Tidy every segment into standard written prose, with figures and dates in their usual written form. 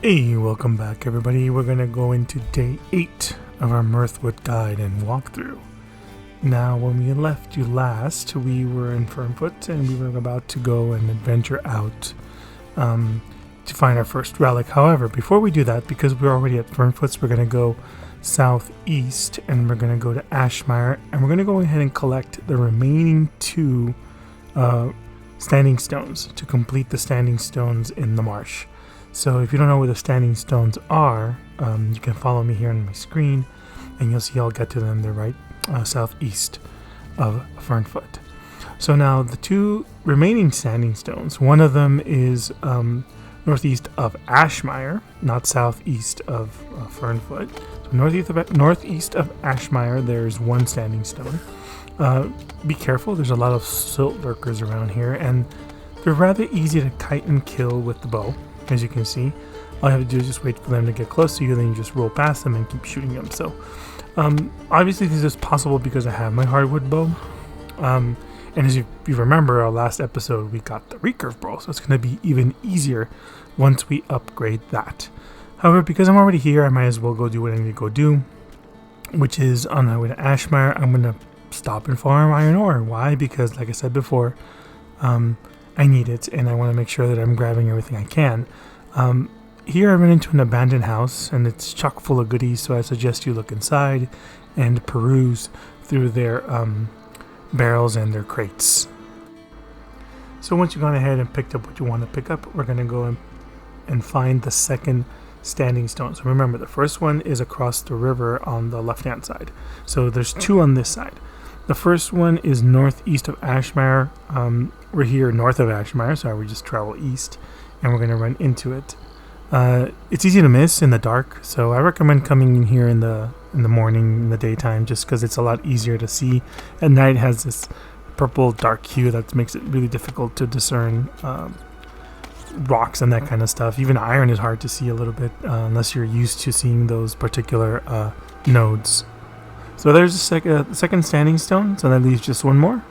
Hey, welcome back everybody. We're going to go into day 8 of our Mirthwood guide and walkthrough. Now, when we left you last, we were in Fernfoot and we were about to go and adventure out to find our first relic. However, before we do that, because we're already at Fernfoot, we're going to go southeast and we're going to go to Ashmire and we're going to go ahead and collect the remaining 2 standing stones to complete the standing stones in the marsh. So if you don't know where the standing stones are, you can follow me here on my screen and you'll see I'll get to them. They're right southeast of Fernfoot. So now the 2 remaining standing stones, one of them is northeast of Ashmire, not southeast of Fernfoot. So northeast of Ashmire, there's 1 standing stone. Be careful, there's a lot of Siltlurkers around here and they're rather easy to kite and kill with the bow. As you can see, all you have to do is just wait for them to get close to you, then you just roll past them and keep shooting them. So obviously this is possible because I have my hardwood bow, and as you remember, our last episode we got the Recurve Bow, so it's going to be even easier once we upgrade that. However, because I'm already here, I might as well go do what I need to go do, which is on my way to Ashmire. I'm going to stop and farm iron ore. Why? Because like I said before, I need it, and I want to make sure that I'm grabbing everything I can. Here I ran into an abandoned house, and it's chock full of goodies, so I suggest you look inside and peruse through their barrels and their crates. So once you've gone ahead and picked up what you want to pick up, we're going to go and find the second standing stone. So remember, the first one is across the river on the left-hand side. So there's 2 on this side. The first one is northeast of Ashmire. We're here north of Ashmire, so we just travel east, and we're going to run into it. It's easy to miss in the dark, so I recommend coming in here in the morning, in the daytime, just because it's a lot easier to see. At night, it has this purple dark hue that makes it really difficult to discern rocks and that kind of stuff. Even iron is hard to see a little bit unless you're used to seeing those particular nodes. So there's the second standing stone, so that leaves just 1 more.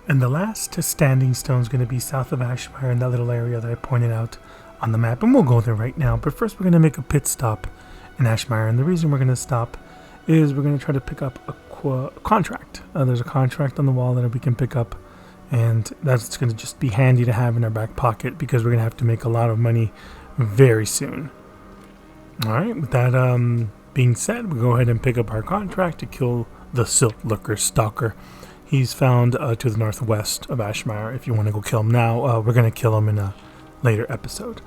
And the last standing stone is going to be south of Ashmire in that little area that I pointed out on the map. And we'll go there right now. But first we're going to make a pit stop in Ashmire. And the reason we're going to stop is we're going to try to pick up a contract. There's a contract on the wall that we can pick up. And that's going to just be handy to have in our back pocket because we're going to have to make a lot of money very soon. Alright, with that being said, we'll go ahead and pick up our contract to kill the Siltlurker Stalker. He's found to the northwest of Ashmire. If you want to go kill him now, we're going to kill him in a later episode.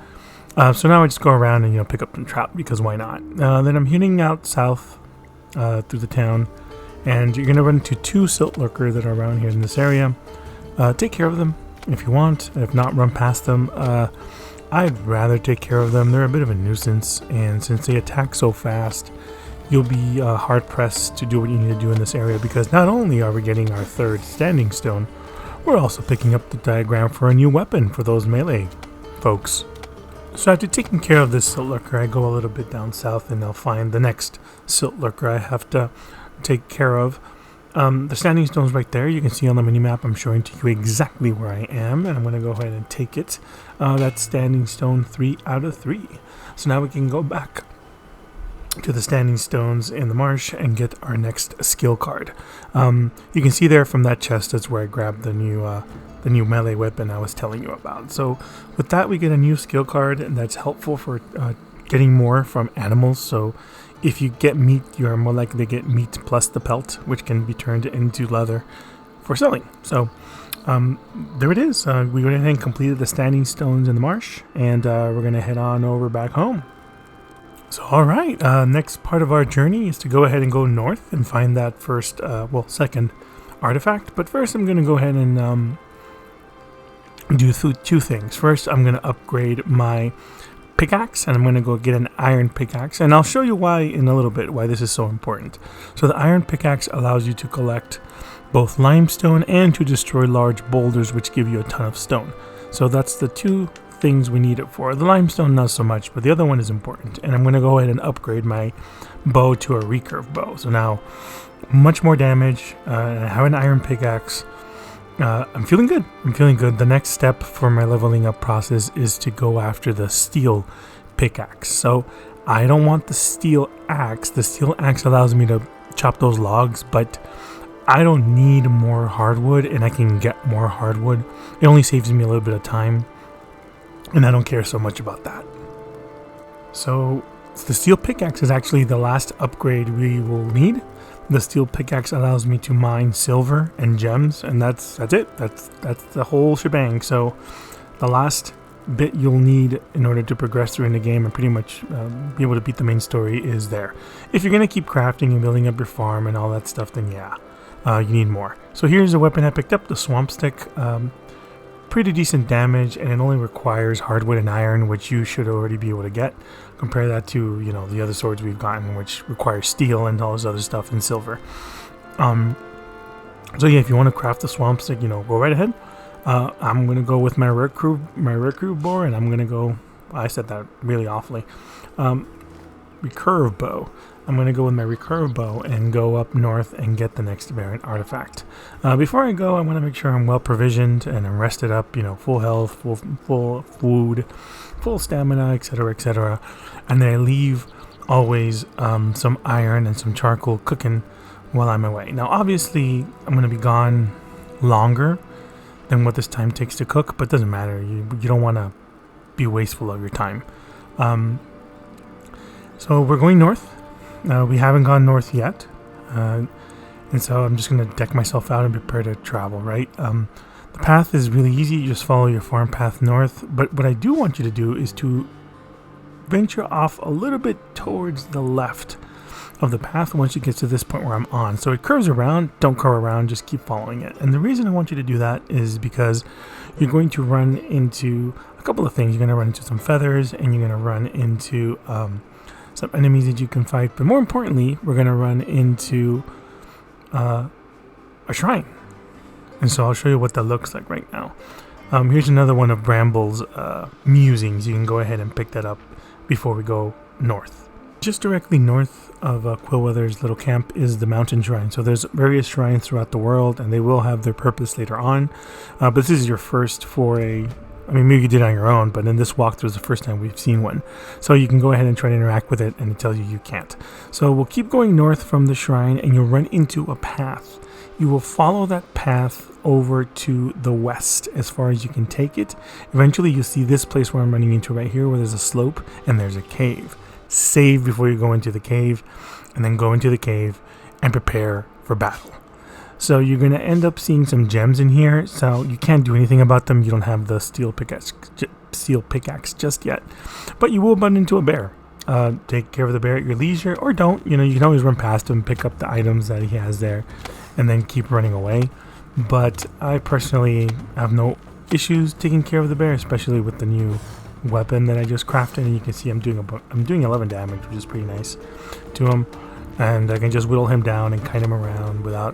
So now I just go around and pick up some trout because why not? Then I'm heading out south through the town, and you're going to run into 2 Siltlurker that are around here in this area. Take care of them if you want. If not, run past them. I'd rather take care of them. They're a bit of a nuisance, and since they attack so fast, you'll be hard-pressed to do what you need to do in this area because not only are we getting our 3rd standing stone, we're also picking up the diagram for a new weapon for those melee folks. So after taking care of this Siltlurker, I go a little bit down south and I'll find the next Siltlurker I have to take care of. The standing stone's right there. You can see on the mini-map I'm showing to you exactly where I am, and I'm going to go ahead and take it. That's standing stone 3 out of 3. So now we can go back to the standing stones in the marsh and get our next skill card. You can see there from that chest, that's where I grabbed the new melee weapon I was telling you about. So with that we get a new skill card, and that's helpful for getting more from animals. So if you get meat, you are more likely to get meat plus the pelt, which can be turned into leather for selling. So there it is. We went ahead and completed the standing stones in the marsh, and we're going to head on over back home. So alright, next part of our journey is to go ahead and go north and find that second artifact. But first I'm going to go ahead and do 2 things. First, I'm going to upgrade my pickaxe, and I'm going to go get an iron pickaxe, and I'll show you why in a little bit, why this is so important. So the iron pickaxe allows you to collect both limestone and to destroy large boulders, which give you a ton of stone. So that's the 2 things we need it for. The limestone not so much, but the other one is important, and I'm going to go ahead and upgrade my bow to a recurve bow. So now much more damage, I have an iron pickaxe, I'm feeling good. The next step for my leveling up process is to go after the steel pickaxe. So I don't want the steel axe. The steel axe allows me to chop those logs, but I don't need more hardwood, and I can get more hardwood. It only saves me a little bit of time, and I don't care so much about that. So the steel pickaxe is actually the last upgrade we will need. The steel pickaxe allows me to mine silver and gems, and that's it. That's the whole shebang. So the last bit you'll need in order to progress through in the game and pretty much be able to beat the main story is there. If you're going to keep crafting and building up your farm and all that stuff, then yeah, you need more. So here's a weapon I picked up, the swamp stick. Pretty decent damage, and it only requires hardwood and iron, which you should already be able to get. Compare that to, you know, the other swords we've gotten, which require steel and all this other stuff and silver. So yeah, if you want to craft the swamp stick, you know, go right ahead. I'm gonna go with my Recurve Bow, and I'm gonna go. I said that really awfully. Recurve Bow. I'm going to go with my Recurve Bow and go up north and get the next Varin artifact. Before I go, I want to make sure I'm well provisioned and I'm rested up, you know, full health, full food, full stamina, etc., etc. And then I leave always some iron and some charcoal cooking while I'm away. Now, obviously, I'm going to be gone longer than what this time takes to cook, but it doesn't matter. You don't want to be wasteful of your time. So we're going north. We haven't gone north yet, and so I'm just going to deck myself out and prepare to travel, right? The path is really easy. You just follow your farm path north, but what I do want you to do is to venture off a little bit towards the left of the path once you get to this point where I'm on. So it curves around. Don't curve around, just keep following it. And the reason I want you to do that is because you're going to run into a couple of things. You're going to run into some feathers, and you're going to run into some enemies that you can fight, but more importantly, we're going to run into a shrine. And so I'll show you what that looks like right now. Here's another one of Bramble's musings. You can go ahead and pick that up before we go north. Just directly north of Quillweather's little camp is the mountain shrine. So there's various shrines throughout the world, and they will have their purpose later on. But this is your first foray. I mean, maybe you did it on your own, but in this walkthrough is the first time we've seen one. So you can go ahead and try to interact with it, and it tells you can't. So we'll keep going north from the shrine, and you'll run into a path. You will follow that path over to the west as far as you can take it. Eventually, you'll see this place where I'm running into right here, where there's a slope, and there's a cave. Save before you go into the cave, and then go into the cave and prepare for battle. So you're going to end up seeing some gems in here, so you can't do anything about them. You don't have the steel pickaxe just yet, but you will run into a bear. Take care of the bear at your leisure, or don't. You know, you can always run past him, pick up the items that he has there, and then keep running away. But I personally have no issues taking care of the bear, especially with the new weapon that I just crafted. And you can see I'm doing 11 damage, which is pretty nice to him, and I can just whittle him down and kite him around without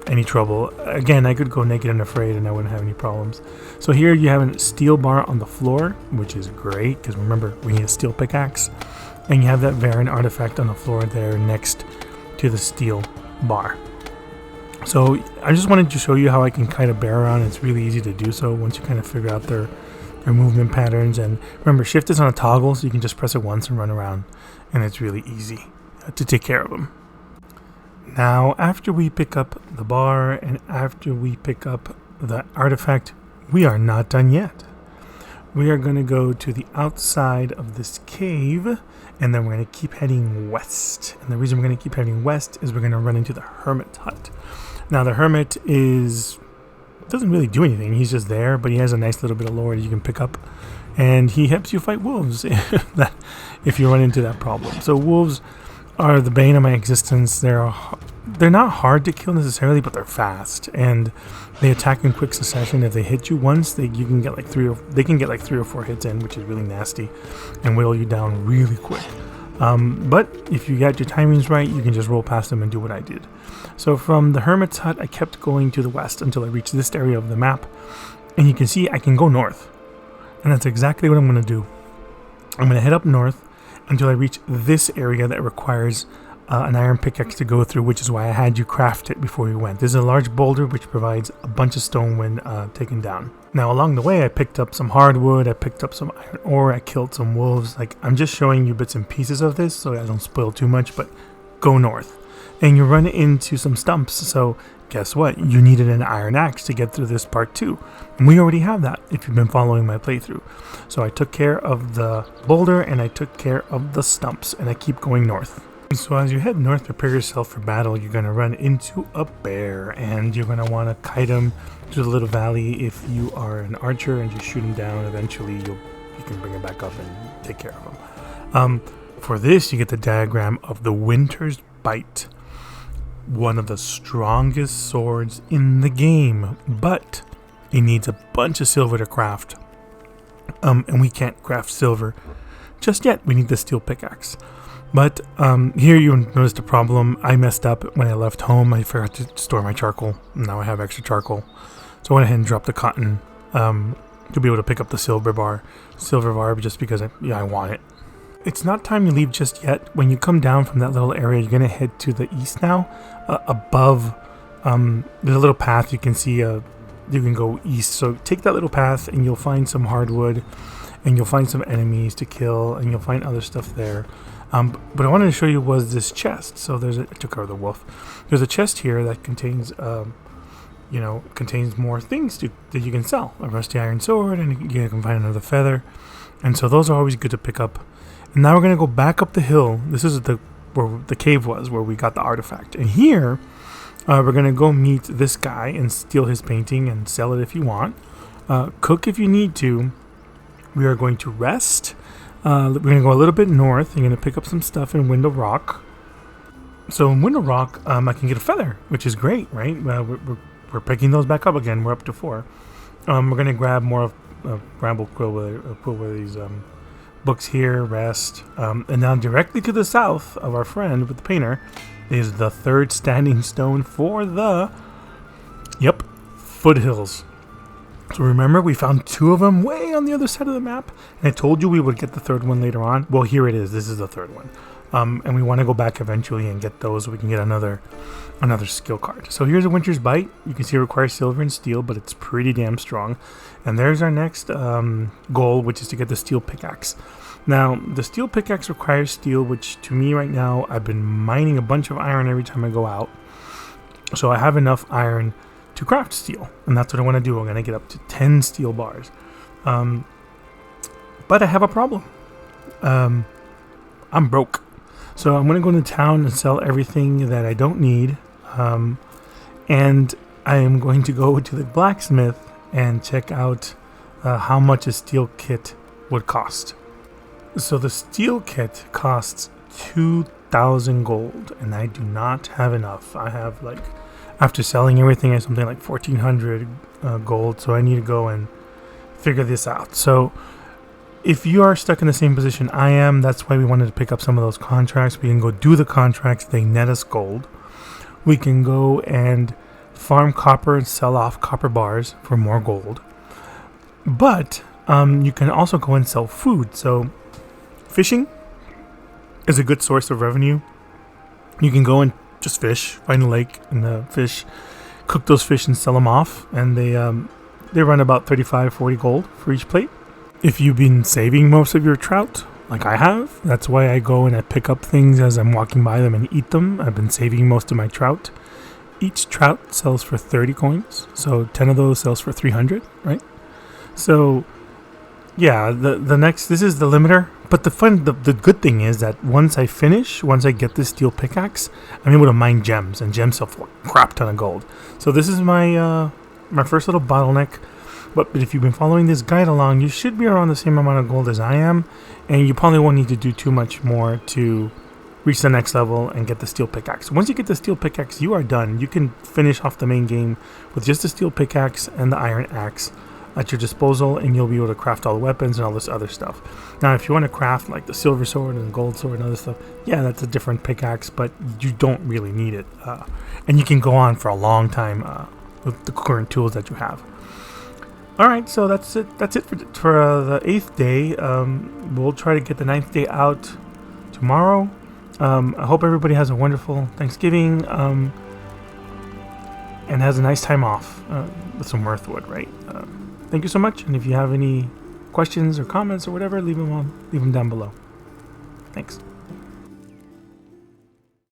any trouble. Again, I could go naked and afraid and I wouldn't have any problems. So here you have a steel bar on the floor, which is great because remember, we need a steel pickaxe, and you have that Varin artifact on the floor there next to the steel bar. So I just wanted to show you how I can kite a bear around. It's really easy to do so once you kind of figure out their movement patterns. And remember, shift is on a toggle, so you can just press it once and run around, and it's really easy to take care of them. Now, after we pick up the bar and after we pick up the artifact, we are not done yet. We are going to go to the outside of this cave, and then we're going to keep heading west. And the reason we're going to keep heading west is we're going to run into the Hermit hut. Now, the Hermit doesn't really do anything. He's just there, but he has a nice little bit of lore that you can pick up, and he helps you fight wolves if you run into that problem. So wolves are the bane of my existence. They're not hard to kill necessarily, but they're fast, and they attack in quick succession. If they hit you once, they can get like 3 or 4 hits in, which is really nasty, and whittle you down really quick. But if you got your timings right, you can just roll past them and do what I did. So from the Hermit's hut, I kept going to the west until I reached this area of the map, and you can see I can go north, and that's exactly what I'm going to do. I'm going to head up north until I reach this area that requires an iron pickaxe to go through, which is why I had you craft it before we went. This is a large boulder which provides a bunch of stone when taken down. Now along the way I picked up some hardwood, I picked up some iron ore, I killed some wolves. Like, I'm just showing you bits and pieces of this so I don't spoil too much, but go north. And you run into some stumps, so guess what? You needed an iron axe to get through this part too. And we already have that if you've been following my playthrough. So I took care of the boulder and I took care of the stumps, and I keep going north. So as you head north, prepare yourself for battle. You're going to run into a bear, and you're going to want to kite him to the little valley if you are an archer, and just shoot him down. Eventually you can bring him back up and take care of him. For this, you get the diagram of the Winter's Bite, one of the strongest swords in the game, but it needs a bunch of silver to craft. And we can't craft silver just yet. We need the steel pickaxe. But here you notice the problem. I messed up when I left home. I forgot to store my charcoal. Now I have extra charcoal. So I went ahead and dropped the cotton to be able to pick up the silver barb just because I want it. It's not time to leave just yet. When you come down from that little area, you're going to head to the east now. Above, there's a little path you can see. You can go east. So take that little path and you'll find some hardwood. And you'll find some enemies to kill. And you'll find other stuff there. But I wanted to show you was this chest. So I took care of the wolf. There's a chest here that contains, contains more things that you can sell. A rusty iron sword, and you can find another feather. And so those are always good to pick up. And now we're going to go back up the hill. This is where the cave was, where we got the artifact. And here, we're going to go meet this guy and steal his painting and sell it if you want. Cook if you need to. We are going to rest. We're going to go a little bit north. You're going to pick up some stuff in Window Rock. So in Window Rock, I can get a feather, which is great, right? We're picking those back up again. We're up to 4. We're going to grab more of Bramble Quillworthy's books here, rest. And now directly to the south of our friend with the painter is the 3rd standing stone for the Foothills. So remember, we found 2 of them way on the other side of the map, and I told you we would get the 3rd one later on. Well, here it is. This is the 3rd one. And we want to go back eventually and get those so we can get another skill card. So here's a Winter's Bite. You can see it requires silver and steel, but it's pretty damn strong. And there's our next goal, which is to get the steel pickaxe. Now, the steel pickaxe requires steel, which to me right now, I've been mining a bunch of iron every time I go out. So I have enough iron to craft steel, and that's what I want to do. I'm going to get up to 10 steel bars. But I have a problem. I'm broke. So I'm going to go into town and sell everything that I don't need. And I am going to go to the blacksmith and check out how much a steel kit would cost. So the steel kit costs 2,000 gold, and I do not have enough. I have, after selling everything, I have something like 1,400 gold, so I need to go and figure this out. So if you are stuck in the same position I am, that's why we wanted to pick up some of those contracts. We can go do the contracts, they net us gold. We can go and farm copper and sell off copper bars for more gold. But you can also go and sell food. So fishing is a good source of revenue. You can go and just fish, find a lake and fish, cook those fish and sell them off, and they run about 35-40 gold for each plate. If you've been saving most of your trout, like I have, that's why I go and I pick up things as I'm walking by them and eat them. I've been saving most of my trout. Each trout sells for 30 coins, so 10 of those sells for 300, right? So yeah, this is the limiter. But the good thing is that once I get this steel pickaxe, I'm able to mine gems, and gems sell for a crap ton of gold. So this is my first little bottleneck. But if you've been following this guide along, you should be around the same amount of gold as I am, and you probably won't need to do too much more to reach the next level and get the steel pickaxe. Once you get the steel pickaxe, you are done. You can finish off the main game with just the steel pickaxe and the iron axe at your disposal, and you'll be able to craft all the weapons and all this other stuff. Now, if you want to craft like the silver sword and gold sword and other stuff, yeah, that's a different pickaxe, but you don't really need it. And you can go on for a long time with the current tools that you have. All right, so that's it. That's it for the 8th day. We'll try to get the 9th day out tomorrow. I hope everybody has a wonderful Thanksgiving and has a nice time off with some Mirthwood, right? Thank you so much, and if you have any questions or comments or whatever, leave them down below. Thanks.